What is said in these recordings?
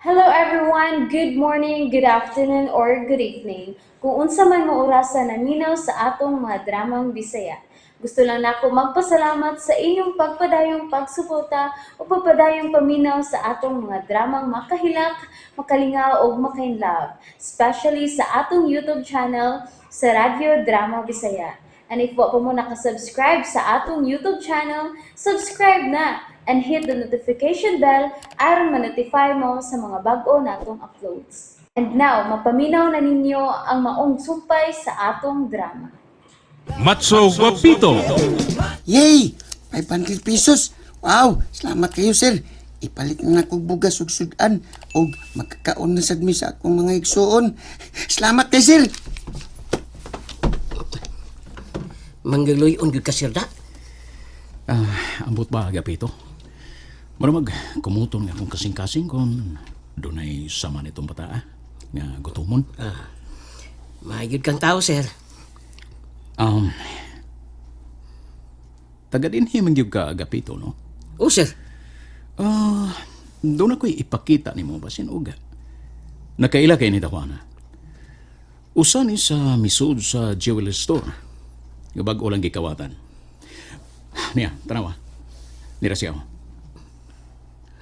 Hello everyone, good morning, good afternoon, or good evening. Kung unsa man mo orasan naminaw sa atong mga dramang Bisaya. Gusto lang nako magpasalamat sa inyong pagpadayong pagsuporta o pagpadayong paminaw sa atong mga dramang makahilak, makalingaw o makainlove, especially sa atong YouTube channel sa Radyo Drama Bisaya. And if wa pa mo nakasubscribe sa atong YouTube channel, subscribe na and hit the notification bell aron ma-notify mo sa mga bag-o natong uploads. And now, mapaminaw na ninyo ang maong sumpay sa atong drama. Matso Guapito. Yay! 500 pesos. Wow! Salamat kayo, sir. Ipalit na ako bugas ug sudan o magkakaon na sad mi sa akong mga igsuon. Salamat kay sir. Manggaloy-on gyud ka sir da. Ambot ba, Agapito? Maramag, kumutong nga akong kasing-kasing kung dunay sama nitong bata nga gutumon. Mahigid kang tao sir. Taga din himang yung ka, Agapito, no? O sir. Doon ako'y ipakita ni mo basin uga. Nakaila kay ni Tawana. Usa ni sa misud sa jewelry store. Nga bag-o lang gikawatan. Niya, tanawa. Nira siya ako.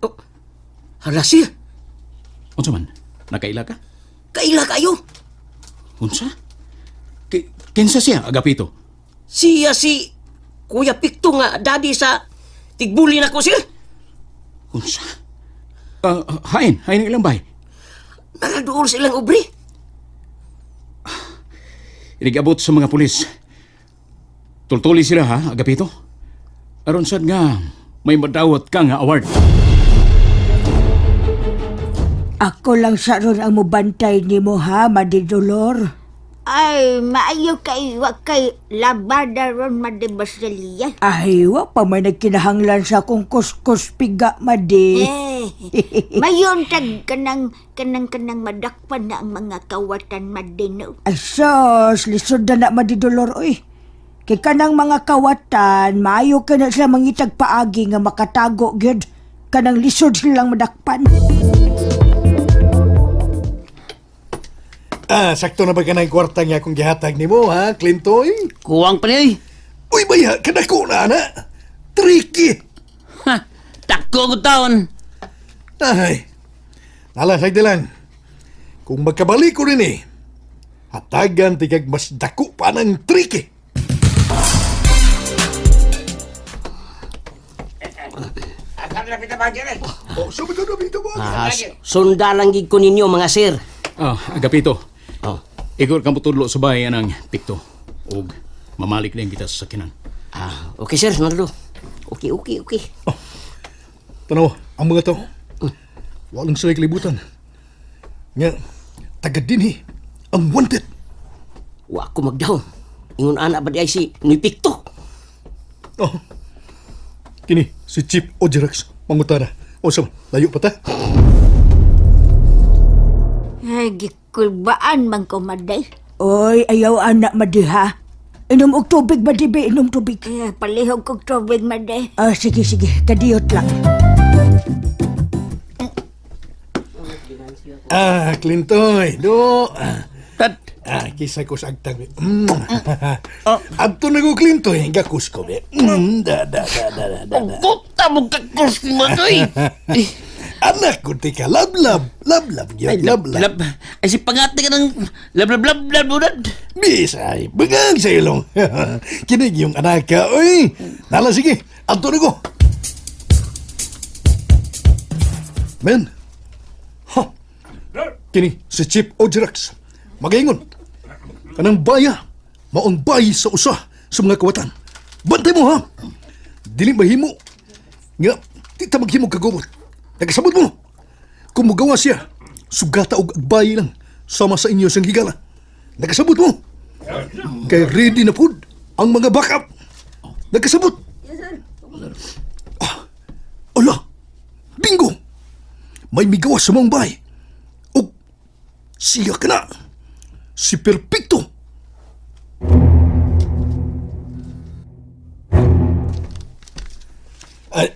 Oh, hala sir. Unsa man? Nakaila ka? Kaila kayo. Unsa? Kinsa siya, Agapito? Siya si Kuya Pikto nga daddy sa tigbuli na ko sir. Unsa? Hain ang ilang bay. Naradool silang ubri. Inigabot sa mga pulis. Tultuli sila ha, Agapito? Aron sad nga, may madawat ka nga award. Ako lang sa ron ang mubantay ni mo ha, Madidolor. Ay, maayo kay wa kay labada ron madibasaliya. Ay, wa pa man nagkinahanglan sa kung kuskus piga, Madi. Mayon tag kanang madakpan na ang mga kawatan madino. Ay, sos, lisod na Madidolor, oy. Kay kanang mga kawatan, maayo ka na sila mangitag paagi nga makatago, gyud. Kanang lisod silang madakpan. Sakto na ba ka ng kwarta nga akong gihatag ni mo, ha, Clintoy? Kuwang pa niyo. Uy, baya, kadako na, na. Tricky. Ha, takko ko taon. Ay, nalasag lang. Kung magkabalik ko rin hatagan tigag mas dako pa ng tricky. Oh, sabi ka na, Vito ba? Sundalang gid ko ninyo mga sir. Agapito, Oh. igor kang putudlo sa bahay ng Pikto. Og mamalik na yung kita sa sakinan. Okay sir, nardo. Okay. Tanaw, ang mga to, walang sila kalibutan. Nga, tagad din ang wanted. Wa ko magdaw. Ingon anak ba di ay si Nuy Pikto. Oh, kini, si Chief Ojerax, mangutana. O sa, layo pa ta? Ay, gikulbaan man ko maday. Oy, ayaw anak, Madi ha. Inom og tubig, Madi, be, inom tubig. Ay, palihog kog tubig maday. Sige, kadiyot lang. Clintoy, do. Tad. Kisay ko sa agtang. Adto na ko, Clintoy, gakus ko, be. Da. Puta mo kakos mo doy. Anak ko, tika, love, yun, love. Ay si pangati ka ng lab. Bisay, bagang sa ilong. Kinig yung anak ka, oy. Nala, sige, adto na ko. Men. Kini, si Chief Ojerax. Magaingon. Kanang baya, maong bayi sa usa sa mga kawatan. Bantay mo, ha? Dili mahimo. Nga, tita maghimo kagubot. Nagasabot mo. Kung magawa siya, sugata og agbayi lang sama sa inyo sang higala. Nagasabot mo. Kay ready na food ang mga backup. Nagasabot. Ala, bingo. May migawa sa mong bahay. O, siya ka na. Si Perpekto.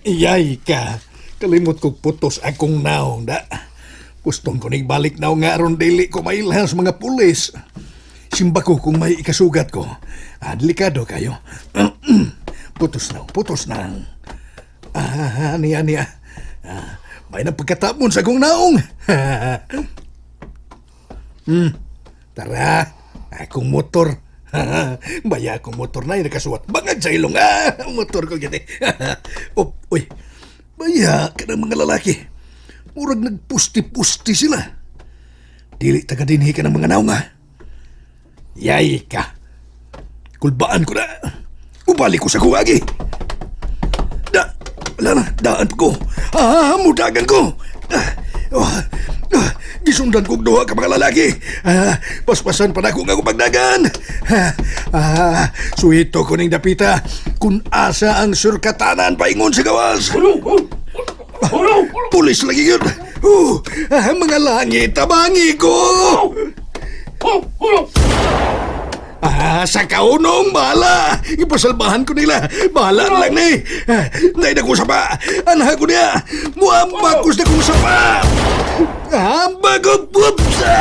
Iyay ka. Kalimot kong putos akong naong da. Gustong ko ning balik na nga aron dili ko mailhan sa mga pulis. Simba ko kung may ikasugat ko. Delikado kayo. Putos na. Niya. May napagkatapon sa kong naong. Tara, akong motor. Baya akong motor na yung nakasuwat. Bangag sa ilong. Motor ko gini. Uy, baya ka ng mga lalaki. Murag nagpusti-pusti sila. Dili taga dinhi ka ng mga naong Yay ka. Kulbaan ko na. Ubalik ko sa kuwagi. Daan ko. Mudagan ko. Gisundan kong duha ka mga lalaki. Paspasan pa na ko nga pagdagan. Suhito ko ning dapita kung asa ang surkatanan paingon sa gawas. Pulis lagi yun. Mga langit, tabangi ko. Sa kaunong, bahala. Ipasalbahan ko nila. Bahala lang ni. Nay na ko sapa. Anak ko niya. Muambakos na kong sapa. Hamba ko pupsa.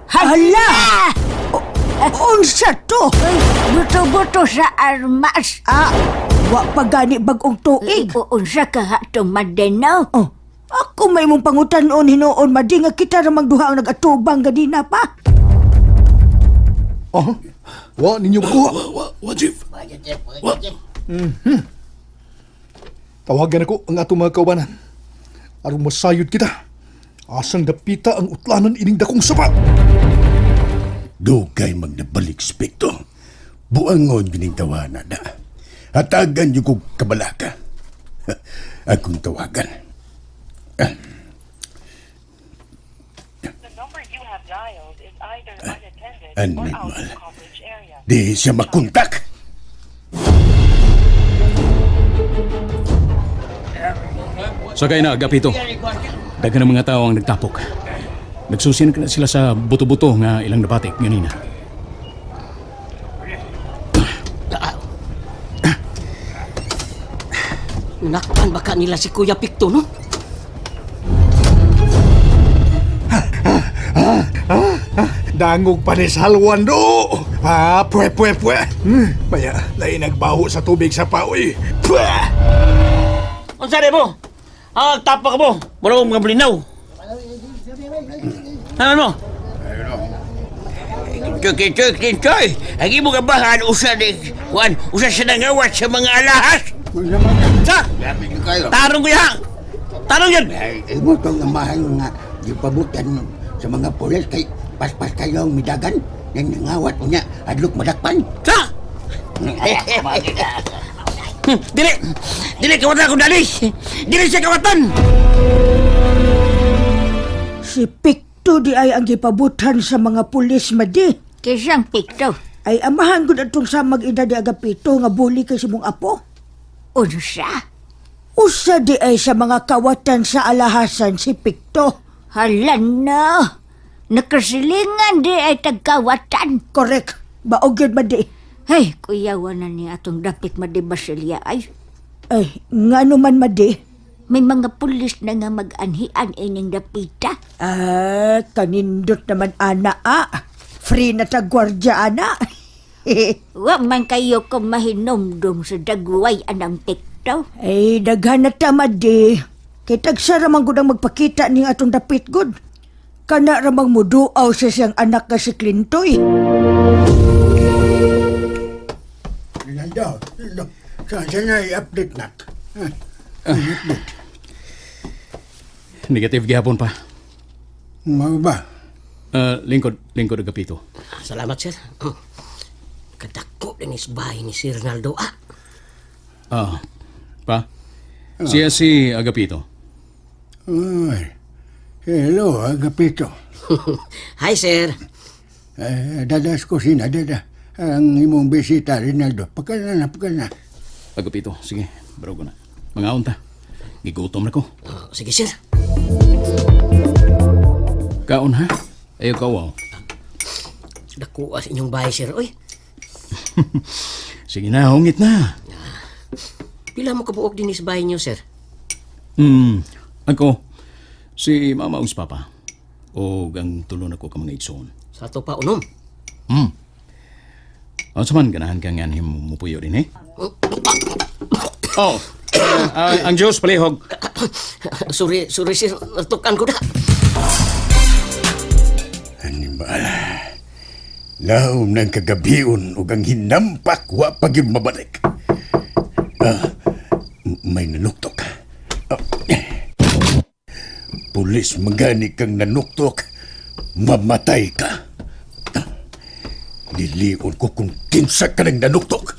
Hala! Unsa to? Buto-buto sa armas. Wa pa gani bagong tuig. Unsa ka hatong madenaw? Oh, ako may mong pangutan-on hinoon madi nga kita ramang duha ang nagatubang ganina pa. Wa ninyo ko. Wajib. Tawagan ako ang atong mga kawanan. Aron masayod kita. Asang dapita ang utlanan ining dakong sapat. Dugay magnabalik spekto. Buangon gining tawana na. Hatagan yung kong kabalaka. Akong tawagan. The number you have dialed is either unattended or out Animal. of coverage area. Di siya makontak. Sakay na, Agapito. Dagan ng mga tao ang nagtapok. Nagsusin na sila sa buto-buto nga ilang nabatik ganina. Nakpan baka nila si Kuya Pikto, no? Dangog pa ni Salwan do. Pwe. Maya, lain nagbaho sa tubig sa paoy. Pwe! Ang sari mo? Tapak mo. Wala kong mga blinaw. Ano mo? Choy! Ang imo kabahan usa ni Juan, usa siya nangawat sa mga alahas. Sa? Tarong ko yan! Tarong yan! Imo itong amahan nga ipabutan sa mga pulis kay paspas kayo ang midagan. Yang nangawat mo niya, adlok madakpan. Sa? Dili kawatan ko dali! Dili siya kawatan! Si Pikto di ay ang gipabutan sa mga pulis madi. Kisang Pikto. Ay amahan gud atong sa mag-ida di Agapito nga buli kay si mong apo. Unsa? Usa di ay sa mga kawatan sa alahasan si Pikto. Halan na. Nakasilingan di ay tagkawatan. Correct. Baog yun madi. Hey, kuyawan na ni atong dapit madi Basilya ay. Ay, nga naman madi. May mga pulis na nga mag-anhian ining dapita. Kanindot naman ana Free na tagwardya ana. Wa man kayo ko mahinomdom sa dagway anang Pikto. Ay, daghan na tamad di. Kay tagsa ramang gud ang magpakita ning atong dapit gud. Kana ramang muduaw sa siyang anak nga si Clintoy. Nando, saan na i-update na? Negative gihapon pa. Mga ba? Lingkod Agapito. Salamat, sir. Kadako din isbahay ni si Ronaldo. Pa? Siya si Agapito. Ay, hello, Agapito. Hi, sir. Dadas ko sinadada. Ang imong bisita, Rinaldo. Pagka na. Agapito, sige, baro ko na. Mga unta, gigutom na ko. Sige, sir. Kaon ha? Ayaw kawaw. Dako sa inyong bahay, sir. Uy. Sige na, hungit na. Pila mo kabuok din sa bahay niyo, sir? Ako, si mama ug si papa. O ang tulon ako ka mga igsoon. Sa ato pa unom. O saman, ganahan kang yan mupuyo din eh. Oh, ang Diyos palihog. Sorry, sir. Natukan ko na. Animal. Laom ng kagabion ug ang hinampak wa pag yung mabalik. May nanuktok. Pulis magani kang nanuktok, mamatay ka. Lilion ko kung kinsa ka ng nanuktok.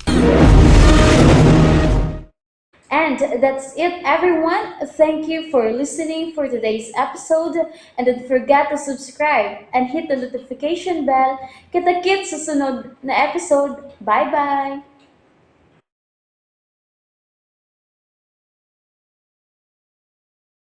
And that's it, everyone. Thank you for listening for today's episode. And don't forget to subscribe and hit the notification bell. Kita-kits sa sunod na episode. Bye-bye!